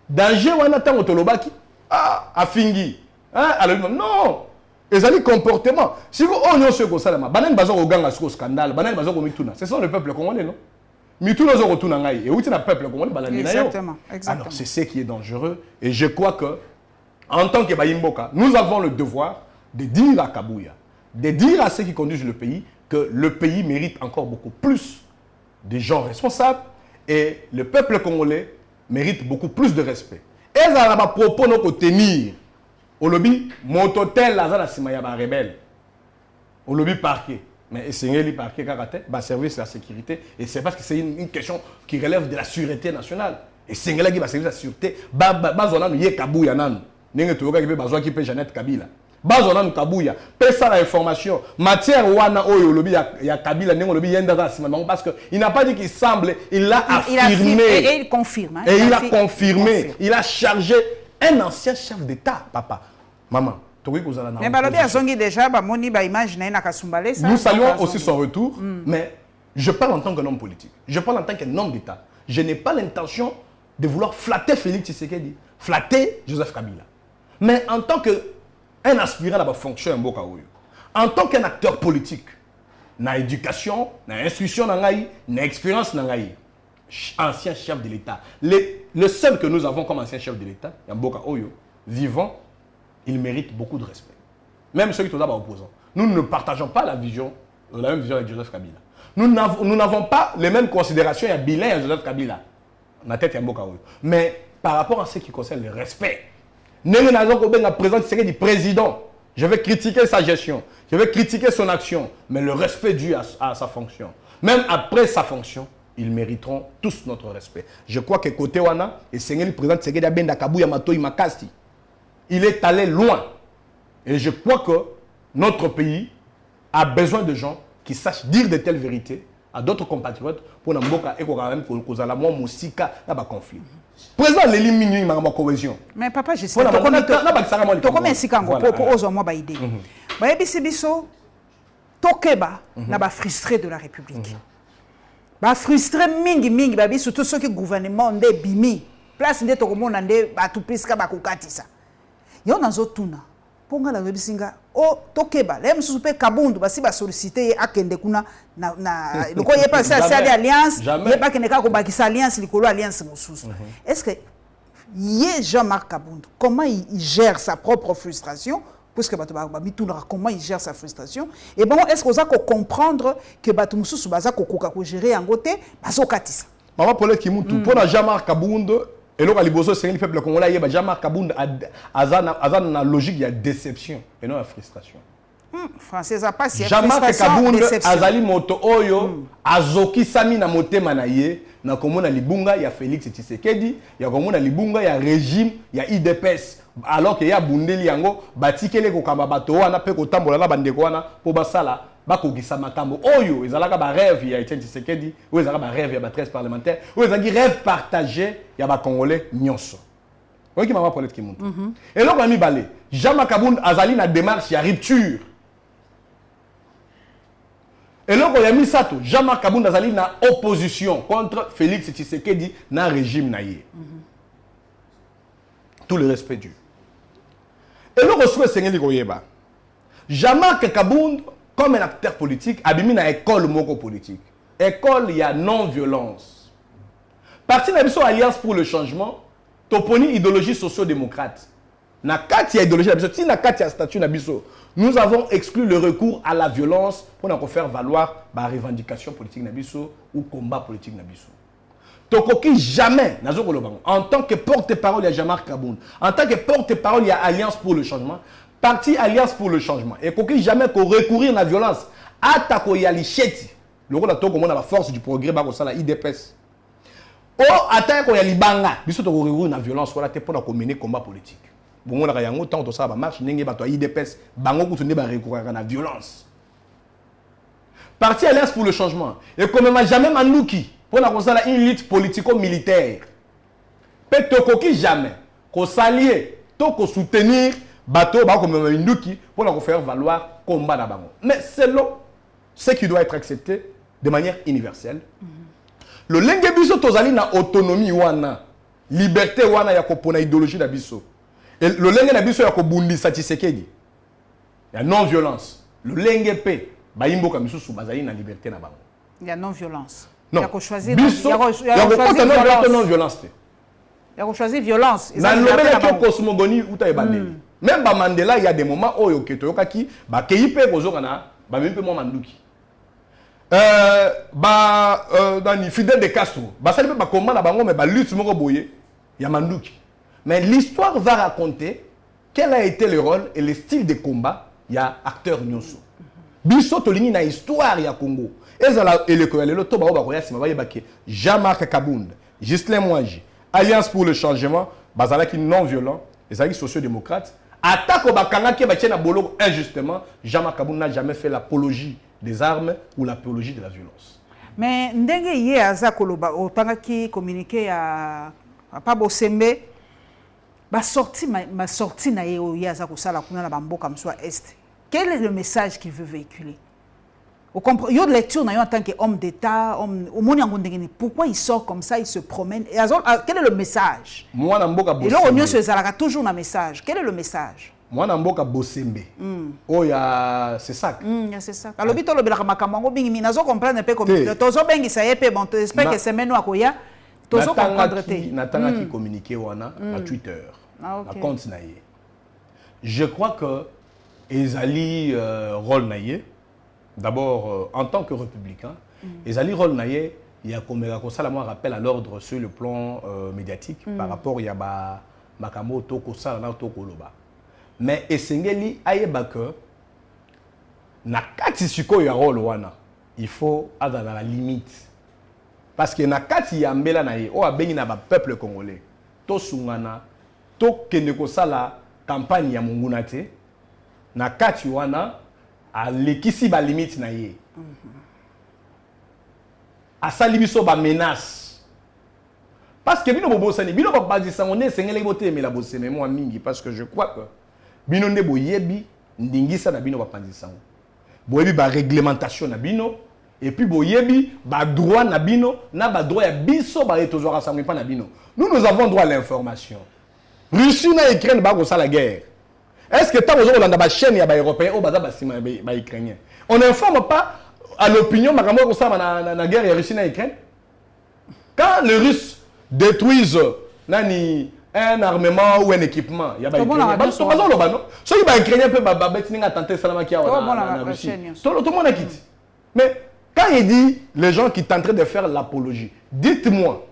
Danger wana tango to Lobaki, afingi. Alors non. Et ça dit comportement. Si vous avez ce que ça, banan bazo oganga sur scandale, banan bazo mituna. Ce sont le peuple congolais, non? Mituna zo retourna ngai. Et où est le peuple congolais balan. Exactement. Alors c'est ce qui est dangereux. Et je crois que en tant que Bayimboka, nous avons le devoir de dire à Kabouya, de dire à ceux qui conduisent le pays que le pays mérite encore beaucoup plus de gens responsables et le peuple congolais mérite beaucoup plus de respect. Et ça va propos nous tenir. Au lobby, mon hôtel, là, c'est un rebelle. Au lobby, parquet. Mais c'est un parquet, bah, service de la sécurité. Et c'est parce que c'est une question qui relève de la sûreté nationale. Et c'est un qui va servir de la sûreté. Bah, on a Kabouya, nan. N'est-ce pas qui peut Jeannette Kabila. Bah, on a Kabouya. Paye ça l'information. Matière, wana, oh, lobby, il y a Kabila, n'est-ce pas, lobby, parce qu'il n'a pas dit qu'il semble, il l'a affirmé. Et il confirme. Et il a confirmé. Il a chargé. Un ancien chef d'État, papa, maman. Mais déjà, nous saluons aussi son retour, mais je parle en tant qu'homme politique. Je parle en tant qu'un homme d'État. Je n'ai pas l'intention de vouloir flatter Félix Tshisekedi, flatter Joseph Kabila. Mais en tant qu'un aspirant à la fonction, en tant qu'un acteur politique, na éducation, na instruction, na expérience, ancien chef de l'État. Le seul que nous avons comme ancien chef de l'État, Yamboka Oyo, vivant, il mérite beaucoup de respect. Même ceux qui sont d'abord opposants. Nous ne partageons pas la même vision avec Joseph Kabila. Nous n'avons pas les mêmes considérations à Bilan et à Joseph Kabila. Ma tête Yamboka Oyo. Mais par rapport à ce qui concerne le respect, du président, je vais critiquer sa gestion, je vais critiquer son action, mais le respect dû à sa fonction. Même après sa fonction, ils mériteront tous notre respect. Je crois que côté Wana, et Seigneur le président Tshisekedi Abenda Kabouya Matoi Makasti, il est allé loin. Et je crois que notre pays a besoin de gens qui sachent dire de telles vérités à d'autres compatriotes pour n'amboka et qu'on a même cause à la mort musika là bas conflit. Président l'éliminer ma cohésion. Mais papa je sais pas comment to comme ainsi quand pour ozo moi ba idée. Ba yebisi biso tokeba na ba frustré de la République. Ba frustré mingi ba biso tout ceux qui gouvernement ndé bimi place ndé to komona ndé ba tout piska ba kokatisa. Yo nazo tuna ponga la webisinga o tokeba le msusu pe kabundu basi ba solliciter akende kuna na loko yepa ça c'est alliance yepa keneka ko bakisa alliance likolo alliance mususu. Est-ce que Jean-Marc Kabundu comment il gère sa propre frustration puisque comment il gère sa frustration et bon est-ce qu'on a comprendre que batu mususu baza ko koka ko gérer en côté baso katisa maman Paulette Kimutu pour Jean-Marc Kabundu et là, c'est le peuple congolais, il y a Jean-Marc Kabundu a une logique, il y a déception et non la frustration. Français a pas si Jean-Marc Kabundu azali moto oyo azoki sami na motema na ye na komona libunga ya Félix Tshisekedi, ya komona libunga ya régime ya IDPS alors que ya bundeli yango batikele ko kamba bato wana pe ko tambola na bandeko wana po basala bakogisa makambo oyo ezalaka ba rêve ya Etienne Tshisekedi ou ezalaka ba rêve ya ba 13 parlementaires ou ezalaki rêve partagé ya ba congolais nyonso. Oki mama Paulette Kimuntu. Et là on mi balé Jean-Marc Kabundu azali na démarche ya rupture. Et là, il y a mis ça, Jean-Marc Kabound Azali na opposition contre Félix Tshisekedi na régime naïe. Tout le respect dû. Et là, on reçoit Sengeli Goyeba. Jean-Marc Kabound, comme un acteur politique, a mis dans l'école moko politique. École, il y a non-violence. Parti de la Alliance pour le changement, toponi idéologie socio-démocrate. Na kati idéologie na biso, si na kati statut na biso, nous avons exclu le recours à la violence pour nous faire valoir la revendication politique na biso ou combat politique na biso. Tokoki jamais, en tant que porte-parole, il y a Jean-Marc Kabound. En tant que porte-parole, il y a Alliance pour le changement. Parti Alliance pour le changement. Et Koki jamais qu'on recourir à la violence. Atako ya licheti. Le rôle de la force du progrès, la IDPS. Oh, attends qu'on y a libanga. Biso to recourir à la violence, voilà, t'es pour mener combat politique. Bon, on a rien autant de ça, marche, n'engé ba to IDPS, bango pour tenir ba recourir à la violence. Parti Alliance pour le changement. Et comme même jamais Manouki. Pour la une lutte politico-militaire. Peut-être jamais qu'on s'allie, qu'on soutenir bateau comme une nuki pour faire valoir combat d'abord. Mais c'est là ce qui doit être accepté de manière universelle. Le lengue biso tozali na autonomie wana, liberté wana ya kopona idéologie na biso. Et le lengue na biso ya kobundi Tshisekedi. Il y a non-violence. Le lengue pe ba imboka misusu bazali na liberté na bango. Il y a non-violence. Non. Il y a choisir non-violence. Il y a choisi violence. Dans le cosmogonie ou taïbandeli. Même ba Mandela, il y a des moments où il y a qui ba keipe kozokana ba même peu moins manduki. Dans Fidel de Castro, ba ça ba combat na bango mais ba lutte moko boye, il y a manduki. Mais l'histoire va raconter quel a été le rôle et le style de combat il y a acteur nyonso. Biso tolingi na histoire ya Congo. Et le Toba Jean-Marc Kabound, Ghislain Mouadji, Alliance pour le changement, Bazalaki non-violent, les alliés sociaux-démocrates, attaque au Bakanga qui est injustement, Jean-Marc Kabound n'a jamais fait l'apologie des armes ou l'apologie de la violence. Mais ndenge yé azakoloba otanga qui communiqué à Pabo Sembe, ma sortie na yé azakosala kuna na bambo comme soit est. Quel est le message qu'il veut véhiculer? Il y a de lecture en tant qu'homme d'État, pourquoi il sort comme ça, il se promène. Et quel est le message? Et là, on y toujours un message. Quel est le message? Moi, je suis Bosembe. Oh, c'est ça. C'est ça. Alors, je comprendre un peu comme ça. J'espère que c'est maintenant à Koya. Natanga qui communique à Twitter, à compte naïe. Je crois que Ezali rôle naïe. D'abord, en tant que républicain, Ezali rôle naïe, il y a comme ça, moi rappel à l'ordre sur le plan médiatique par rapport à Makamo Toko Sala Toko Loba. Mais Esengeli ayeba que na kati siko ya rôle wana, il faut être dans la limite. Parce que na kati ya mbela naïe, o abengi na ba peuple congolais, to sungana, to keneko sala campagne ya mungunate, na kati wana à l'équisi ba limite na ye. À sa libiso ba menace. Parce que bino bobo sani, bino ba bazisa on est sengele boté mais la bossé mais moi mingi parce que je crois que bino ne boyebi ndingisa na bino ba panzisa. Boyebi ba réglementation na bino et puis boyebi ba droit na bino na ba droit ya biso ba etozo rassembler pas na bino. Nous avons droit à l'information. Russie na Ukraine ba ko ça la guerre. Est-ce que tant que dans la chaîne il y a des Européens ou des Ukrainiens, on n'informe pas à l'opinion de la guerre Russie et Ukraine? Quand les Russes détruisent un armement ou un équipement, il y a des Ukrainiens. Ceux qui sont Ukrainiens peuvent tenter la Russie. Tout le monde a quitté. Mais quand il dit les gens qui tenteraient de faire l'apologie, dites-moi.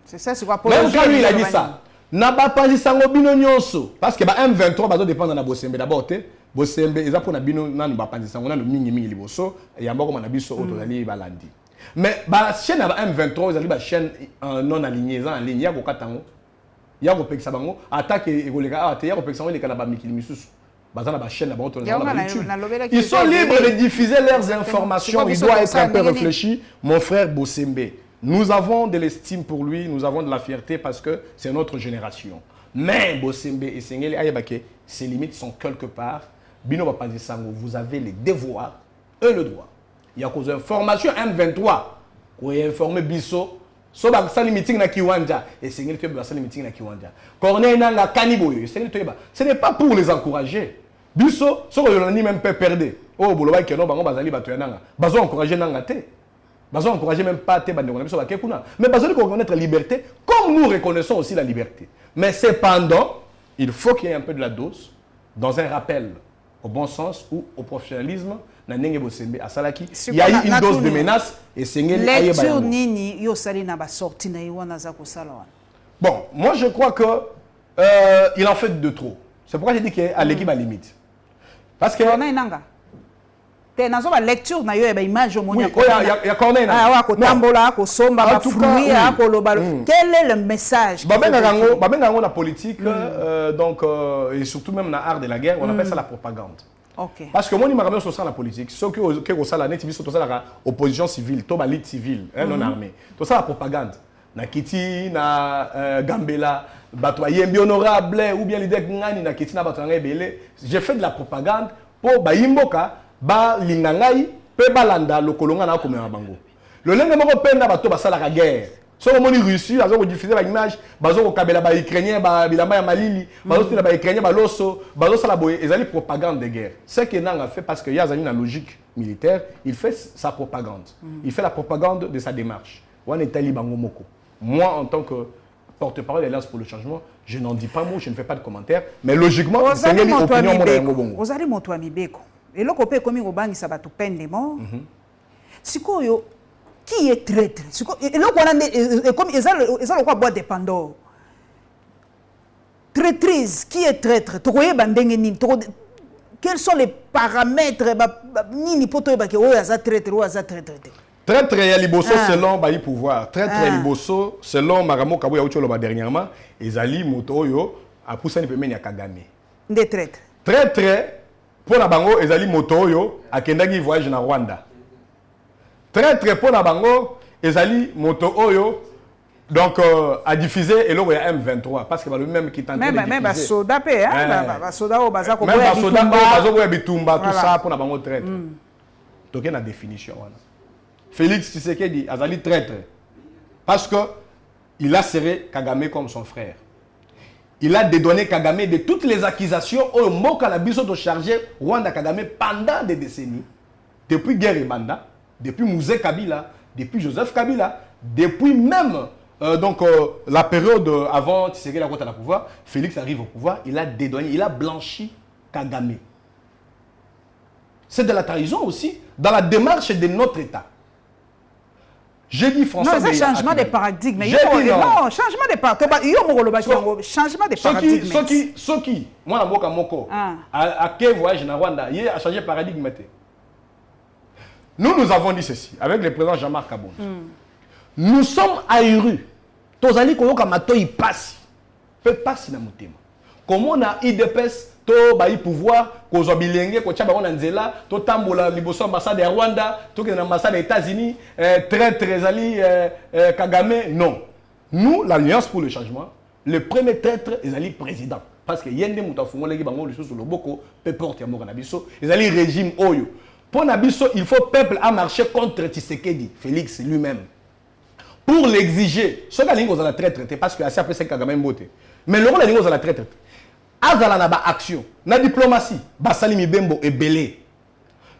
C'est ça, c'est quoi apologie? Même quand lui il a dit ça. N'a pas dit ça bino nyonso parce que ba M23 bazo dépendre na Bosembe d'abord te Bosembe eza pour na bino nanu ba panzi sango nanu mingi liboso ya mboko na biso otozali balandi mais ba chaîne ba M23 ezali ba chaîne non alignée en ligne ya ko katango ya ko pekisa bango attaque ekoleka te ya ko pekisa ngo lekala ba mikili misusu bazana ba chaîne na bango ils sont libres de diffuser leurs informations, ils doivent être un peu réfléchis mon frère Bosembe. Nous avons de l'estime pour lui, nous avons de la fierté parce que c'est notre génération. Mais Bosembe et Sengeli Ayebake, ses limites sont quelque part. Bino Bapanzi Sango, vous avez les devoirs et le droit il y a cause information M23 pour informer biso so ba sali meeting na Kiwanja et sengeli to ba sali meeting na Kiwanja Corneille nanga kaniboyo sengeli to ba ce n'est pas pour les encourager biso so ko yolani même pas perdre oh boloba ke no bango bazali bato nanga bazo encourager nanga te bazo encourager même pas te bande biso ba kekuna mais bazo reconnaître la liberté comme nous reconnaissons aussi la liberté mais cependant il faut qu'il y ait un peu de la dose dans un rappel au bon sens ou au professionnalisme. Il y a eu une dose de menace et c'est lecture nini yo sali na ba sorti na iwana za ko sala. Bon, moi je crois que il en fait de trop. C'est pourquoi j'ai dit qu'à l'équipe à limite. Parce que on a nanga. Te nazo ba lecture na yo e ba image au monia. Oui, il y a Corneille. Ah wa ko tambola ko somba ba fruit ko lobalo. Quel est le message? Babenga la politique donc et surtout même dans l'art de la guerre, on appelle ça la propagande. Okay. Parce que moi, je me sur la politique. Ceux qui ont la net, ils la opposition civile, la lutte civile, non armée. Tout ça, la propagande. Na Kiti, na Gambela, Batoye, honorable, ou bien l'idée que na Kiti, na Batoye, j'ai fait de la propagande pour Bayimboka, ba Lingangai, pe balanda, le colonga na comme un bango. Le lendemain, on peut na bato basa la guerre. Si on a réussi, on a diffusé l'image, on a ukrainien, on a malili, on a ukrainien, on a la propagande de guerre. Ce que Nang a fait parce qu'il y a une logique militaire, il fait sa propagande. Il fait la propagande de sa démarche. Moi, en tant que porte-parole de l'Alliance pour le changement, je n'en dis pas mot, je ne fais pas de commentaires, mais logiquement, c'est une opinion de vous allez monter à Mibeko. Et là, on comme il ça va tout peine des morts. Si quoi qui est traître? Et là, comme ils ont le boîte de Pandore. Traîtrise, qui est traître? Quels sont les paramètres? Traître et Liboso selon le pouvoir. Traître et Liboso selon Maramo Kabouya Ucholoba dernièrement, ils allaient moto à pousser une Kagame. Des traîtres. Traître pour la bango, ils allaient moto à Kendagi voyage na Rwanda. Traître pour la bango, ezali moto oyo donc à diffuser et là il y a M23 parce que le même qui tente de diffuser. Même soda pe hein, soda au bazako boya bitumba. Même soda boya bitumba tout ça pour la bango traître. Donc il y a une définition. Félix Tshisekedi azali traître parce que il a serré Kagame comme son frère. Il a dédouané Kagame de toutes les accusations au Moka la biso de charger Rwanda Kagame pendant des décennies depuis guerre et Banda. Depuis Mouzé Kabila, depuis Joseph Kabila, depuis même la période avant Tshisekedi la côte à la pouvoir, Félix arrive au pouvoir, il a dédouané, il a blanchi Kagame. C'est de la trahison aussi dans la démarche de notre État. J'ai dit François. Non, c'est un changement de paradigme. Non, changement de paradigme. Changement de paradigme. Ceux qui, moi, la Moka Moko, à quel voyage en Rwanda, il a changé de paradigme. Nous avons dit ceci avec le président Jean-Marc Kabonde. Nous sommes ahurus. Tozali koyoka mato y passe. Peut passer na motema. Comment on a IDPS to ba pouvoir ko zo bilenge ko tchaba on nzela to tambola liboso ambassade de Rwanda, to ke na ambassade des États-Unis, très ali Kagame non. Nous l'Alliance pour le changement, le premier traître ezali président parce que yende muta fungo leki bango le sous loboko pe porte ya mokana biso, ezali régime oyo. Pour Nabiso, il faut peuple à marcher contre Tshisekedi, Félix lui-même. Pour l'exiger, ce que la la traité parce que après c'est Kagame Mbote. Mais le rôle de la traité. Azala na ba action, na diplomatie, basali mibembo et belé.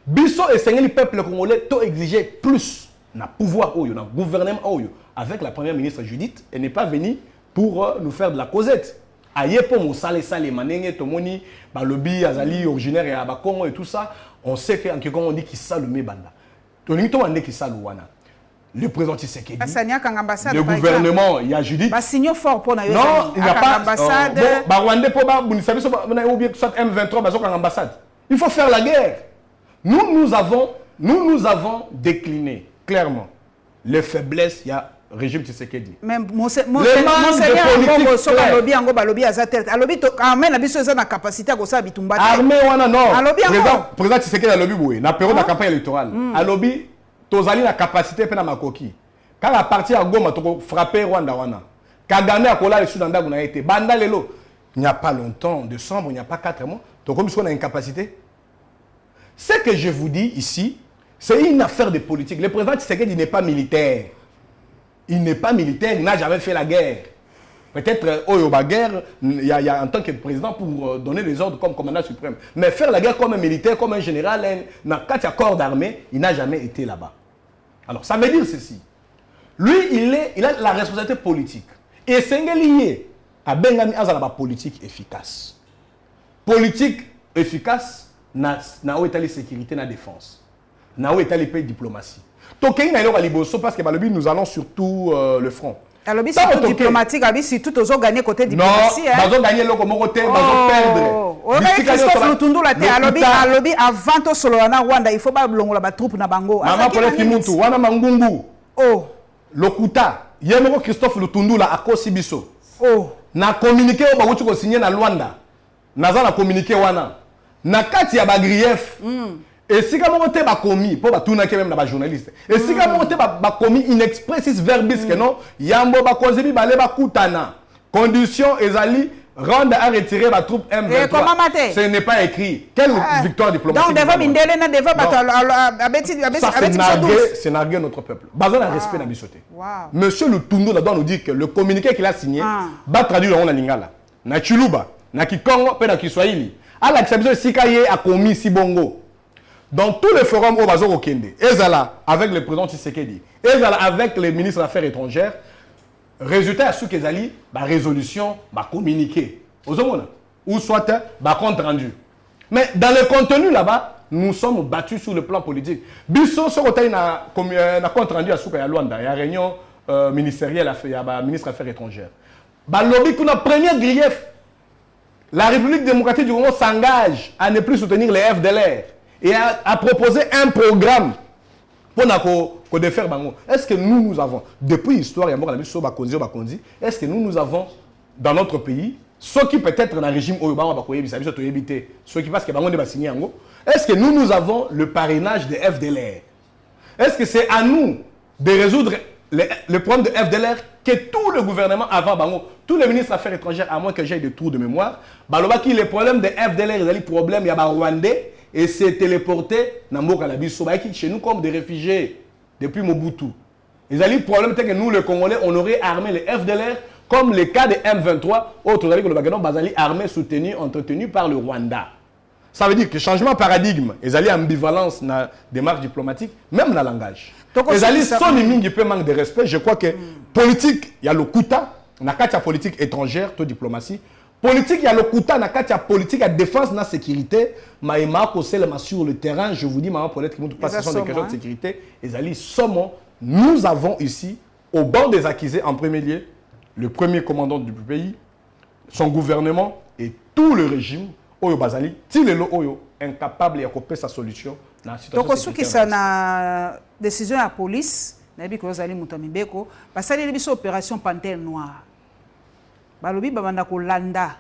Biso et le peuple congolais to exiger plus na pouvoir oyo, na gouvernement oyo avec la première ministre Judith, elle n'est pas venue pour nous faire de la causette. Aïe pour mon salé manenge tomoni ba lobby azali originaire et ba Congo et tout ça. On sait qu'en Congo on dit qu'il sale le banda. On dit qu'il sale wana. Le président Tshisekedi. Le gouvernement, il y a Judith. Signaux fort pour non, il n'y a pas ambassade. Rwandais pour ba vous savez soit M23 bazo en ambassade. Il faut faire la guerre. Nous avons décliné clairement les faiblesses, il y a régime Tshisekedi. Même monseigneur Bongo soka lobby ango ba lobby azatel. Alobi to amena biso za na capacité ko sa bitumba. Armée wana non. Président Tshisekedi a lobby boye na période de campagne électorale. A lobby tozali na capacité pe na makoki. Quand la partie à Goma to frapper Rwanda wana. Kagame a kola le sud ndako na été. Banda lelo. Il n'y a pas longtemps, décembre, il n'y a pas 4 mois. Donc comme si on a une capacité. Ce que je vous dis ici, C'est une affaire de politique. Le président Tshisekedi n'est pas militaire. Il n'est pas militaire, il n'a jamais fait la guerre. Peut-être au guerre, il y a en tant que président pour donner des ordres comme commandant suprême. Mais faire la guerre comme un militaire, comme un général, quand il y a corps d'armée, il n'a jamais été là-bas. Alors, ça veut dire ceci. Lui, il a la responsabilité politique. Et c'est lié à Bengami Azalaba politique efficace. Politique efficace, n'a où est la sécurité, n'a défense. N'a où est la paix diplomatie. Toké n'a pas liboso parce que nous allons sur tout le front. Alors, c'est tout diplomatique, c'est tout aux gagné côté diplomatie. Non, ils ont gagné le côté, ils ont perdu. Christophe Lutundu la terre, alors avant tout solo na Rwanda, il faut pas blongo la troupe na bango. Maman Paul Kimutu, wana mangungu. Oh. Lokuta, yemoko Christophe Lutundu la akosi biso. Oh. Na communiqué au bagutu ko signé na Luanda. Naza na communiqué wana. Na kati ya bagrief. Et si comme on te ba commis pour ba tourner même na ba journaliste. Et si comme on te ba commis in expressis verbis que non, yambo ba kozebi ba le ba kutana. Condition ezali rendre à retirer la troupe M23. Ce n'est pas écrit. Quelle victoire diplomatique? Donc devant Mindele na devant c'est narguer notre peuple. Bazan a respect na bisoté. Monsieur Lutundu doit nous dire que le communiqué qu'il a signé va traduire en lingala. Na Chuluba, na Kikongo, pe na Kiswahili. À l'acceptation Sikaye a commis Sibongo. Dans tous les forums au Bazo Okende, Ezala avec le président Tshisekedi, Ezala avec les ministres des Affaires étrangères, résultat à ce qu'ils allaient, résolution, communiqué. Ou soit compte rendu. Mais dans le contenu là-bas, nous sommes battus sur le plan politique. Bisso, ce côté, il y a compte rendu à ce qu'il y a Luanda, il y a réunion ministérielle, il y a ministre des Affaires étrangères. Lobby, qu'on a premier grief. La République démocratique du Congo s'engage à ne plus soutenir les FDLR. Et à proposer un programme pour défaire Bango. Est-ce que nous avons, depuis l'histoire, est-ce que nous avons dans notre pays, ceux qui peut-être dans le régime, ceux qui passent que Bango n'est pas signé, est-ce que nous avons le parrainage des FDLR? Est-ce que c'est à nous de résoudre le problème de FDLR que tout le gouvernement avant Bango, tous les ministres des Affaires étrangères, à moins que j'aille des trous de mémoire, le problème de FDLR, il y a des problèmes, il y a des Rwandais, et s'est téléporté dans chez nous comme des réfugiés depuis Mobutu. Ils ont le problème que nous, les Congolais, on aurait armé les FDLR comme le cas des M23, autres armés, soutenus, entretenus par le Rwanda. Ça veut dire que changement de paradigme, ils ont ambivalence dans la démarche diplomatique, même dans le langage. Ils ont son limite peu manque de respect. Je crois que politique, il y a le Kouta, il y a la politique étrangère, toute diplomatie. Politique, il y a le Kouta, il y a la politique, il y a la défense, il y a la sécurité. Mais sur le terrain, je vous dis, maman, pour être que nous passons des questions de sécurité, nous avons ici, au banc des accusés, en premier lieu, le premier commandant du pays, son gouvernement et tout le régime, Oyo Bazali, Tilelo Oyo, incapable de couper sa solution dans la situation. Donc, ce qui est la décision de la police, Nabi Kozali Moutamibeko, parce que c'est une opération Panthère Noire. Balobi babanda ko landa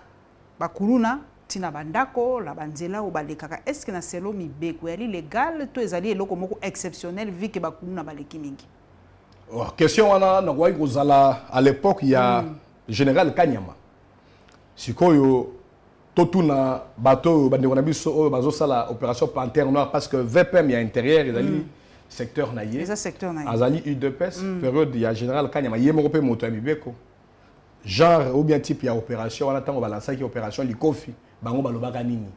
bakuluna tina bandako la banzela ou balekaka est-ce que na selo mibeko yali légal to ezali eloko moko exceptionnel vu que bakuluna baleki mingi. Question wana na kwa kozala à l'époque il y a général Kanyama sikoyo totuna bateau bandeko na biso bazo sala opération Panthère Noire parce que VPM il y a intérieur ezali secteur naïe azali UDPS période il y a général Kanyama yemo pe moto ya mibeko genre ou bien type il y a opération on attend on va lancer qui opération Likofi bango balobaka nini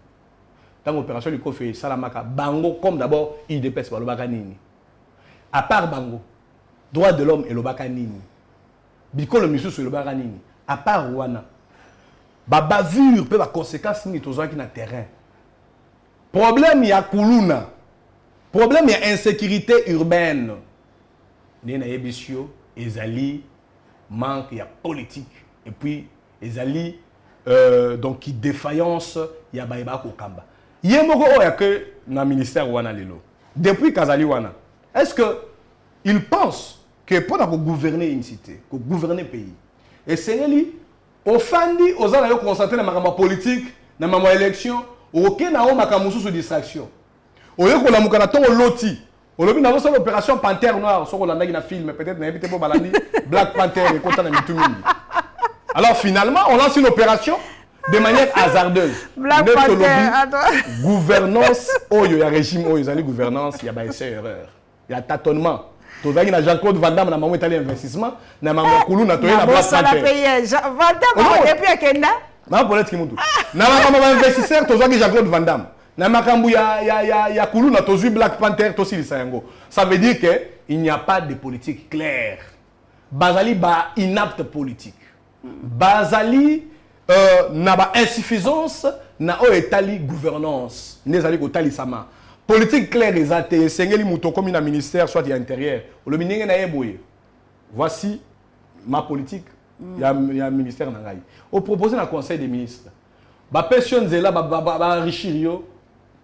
tant opération Likofi salamaka bango comme d'abord IDPS balobaka nini à part bango droit de l'homme et lobaka nini bikolo misusu lobaka nini à part wana ba bavure pe ba conséquences ni tozo qui na terrain problème il y a kuluna problème il y a insécurité urbaine ni na yebisio ezali manque, il y a politique. Et puis, les alliés, donc, qui défaillance, il y a Baïba Kokamba. Il y a que dans le ministère Wana Lelo. Depuis Kazali Wana, est-ce qu'ils pensent que pour gouverner une cité, pour gouverner un pays, et c'est lui, au fandi, aux alliés concentrés dans la politique, dans la élection, aucun n'a sous distraction. Au lieu qu'on a un loti. On a vu dans l'opération Panthère Noire, on a vu dans film, peut-être on a vu Black Panther et content de tout. Alors finalement, on lance une opération de manière hasardeuse. Gouvernance, il y a régime, il y a gouvernance, il y a erreur. Il y a tâtonnement. Tu as Jean-Claude Van Damme, il y a investissement, il y a Koulou, il y a Black investisseur, tu as Jean-Claude Van Damme. Il y a Koulou, il y a Black Panther, ça veut dire qu'il n'y a pas de politique claire. Bazali ba inapte politique. Bazali n'a pas insuffisance, n'a pas étali gouvernance. N'est-ce pas étali sama. Politique claire les athées, sengeli mouton comme un ministère soit intérieur. Le ministère n'a pas. Voici ma politique. Il y a un ministère nangai. Au proposer dans le Conseil des ministres. Ba pension zela ba enrichir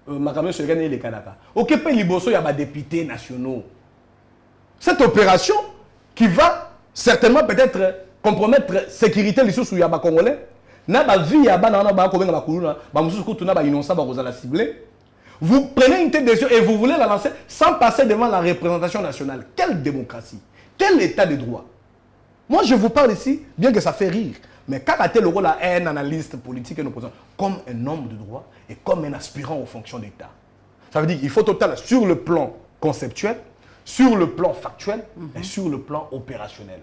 ma caméra se gagner les Kanaka. Au Québec liboso il y a des députés nationaux. Cette opération qui va certainement peut-être compromettre la sécurité des sous Yaba Congolais. Na ba vie Yaba na ba ko benga ba kuluna ba mususu ko tuna ba innocent ba kozala ciblé. Vous prenez une telle décision et vous voulez la lancer sans passer devant la représentation nationale. Quelle démocratie? Quel état de droit? Moi je vous parle ici, bien que ça fait rire, mais Karaté le rôle à un analyste politique et nous posons comme un homme de droit et comme un aspirant aux fonctions d'État. Ça veut dire qu'il faut total sur le plan conceptuel, sur le plan factuel et sur le plan opérationnel.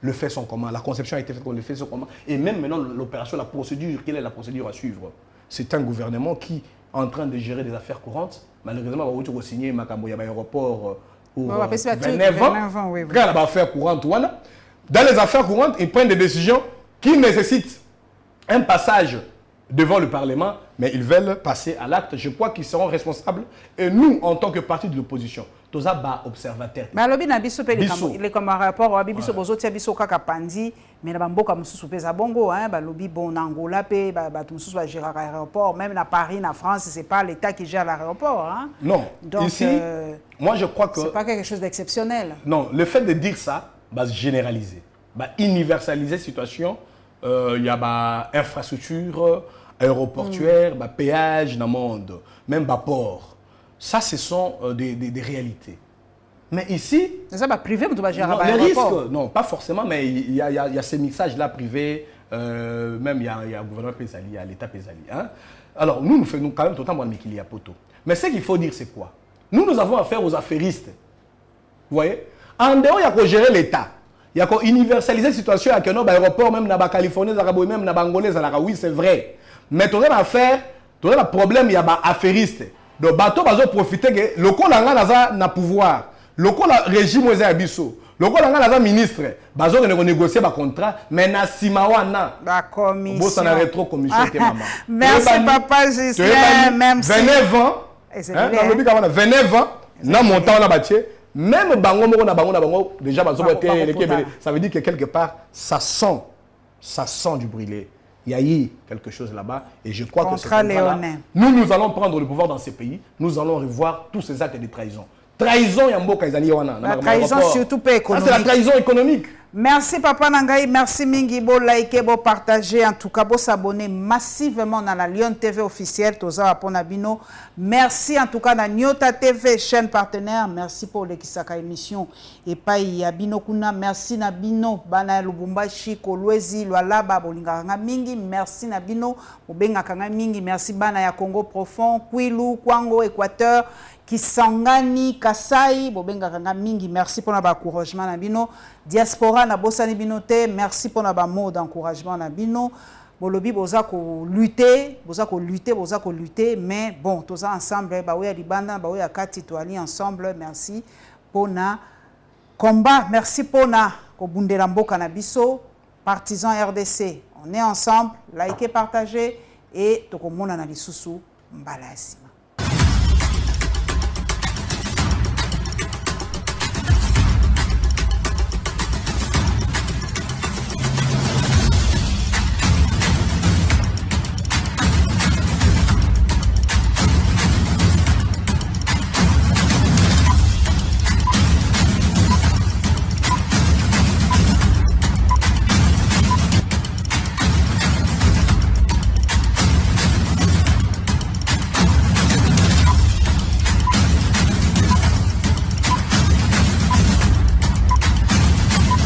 Le fait sont comment, la conception a été faite, le fait sont comment, et même maintenant l'opération, la procédure, quelle est la procédure à suivre? C'est un gouvernement qui est en train de gérer des affaires courantes. Malheureusement, on va signer Makamboya aéroport pour 29 ans. Regarde l'affaire courante. Dans les affaires courantes, ils prennent des décisions qui nécessitent un passage devant le Parlement, mais ils veulent passer à l'acte. Je crois qu'ils seront responsables. Et nous, en tant que parti de l'opposition, tous les observateurs. Mais alors, il y a comme un rapport, il y a des Kakapandi, mais il y a des bongo, il bon Angola, il y a des gèrent l'aéroport, même à Paris, en France, ce n'est pas l'État qui gère l'aéroport. Non, donc, ici, moi je crois que... Ce n'est pas quelque chose d'exceptionnel. Non, le fait de dire ça, va généraliser, va universaliser la situation. Il y a infrastructure aéroportuaire, péage dans le monde, même port. Ça, ce sont des réalités. Mais ici... C'est ça, privé, mais tu vas gérer les risques, non, pas forcément, mais il y a ces mixages-là privés, même il y a le gouvernement Pézali, il y a l'État Pézali. Hein? Alors, nous faisons quand même tout le temps qu'il y a poteau. Mais ce qu'il faut dire, c'est quoi? Nous avons affaire aux affairistes. Vous voyez? En dehors, il y a qu'à gérer l'État. Il y a qu'à universaliser la situation avec un aéroport, même dans la Californie, même dans la Angolaise, oui, c'est vrai. Mais tu as affaire, tu as le problème, il y a des affairistes. Donc, bateau va profiter que le col a pouvoir, le col régime aux abisso, le col a ministre, bazo ne négocier un contrat, mais na simawana. La commission. Bon, ça n'a rétro commission maman. Merci papa Gislain, même si 29 ans. Hein, 29 ans, na montant la bâtie. Même bango moko na bango déjà bazo ça veut dire que quelque part ça sent du brûlé. Il y a eu quelque chose là-bas et je crois que c'est nous allons prendre le pouvoir dans ces pays, nous allons revoir tous ces actes de trahison. Trahison, il y a beaucoup de la trahison surtout pas économique. C'est la trahison économique. Merci Papa Nangai, merci Mingi, bo liker, bo partager, en tout cas, bo s'abonner massivement dans la Lyon TV officielle, Toza Ponabino. Merci en tout cas dans Nyota TV, chaîne partenaire. Merci pour l'équisaka émission. Et pas Yabino Kuna, merci Nabino, Bana Lubumbashi, Kolwezi, Lualaba, Bolinganga Mingi, merci Nabino, Obenga Kanga Mingi, merci Bana ya Congo profond, Kwilu, Kwango, Équateur. Kisangani, Kasai, Bobenga Kanga Mingi, merci pour l'encouragement Nabino. Diaspora na bosani binote, merci pour la mot d'encouragement Nabino. Bolobi boza ko lutter, mais bon, tous ensemble, ba oui libanda, ba oui akati toali ensemble, merci pour na combat, merci pour na ko bundela mboka na biso, partisans RDC. On est ensemble, likez, partagez et tokomona na lisusu mbalasi.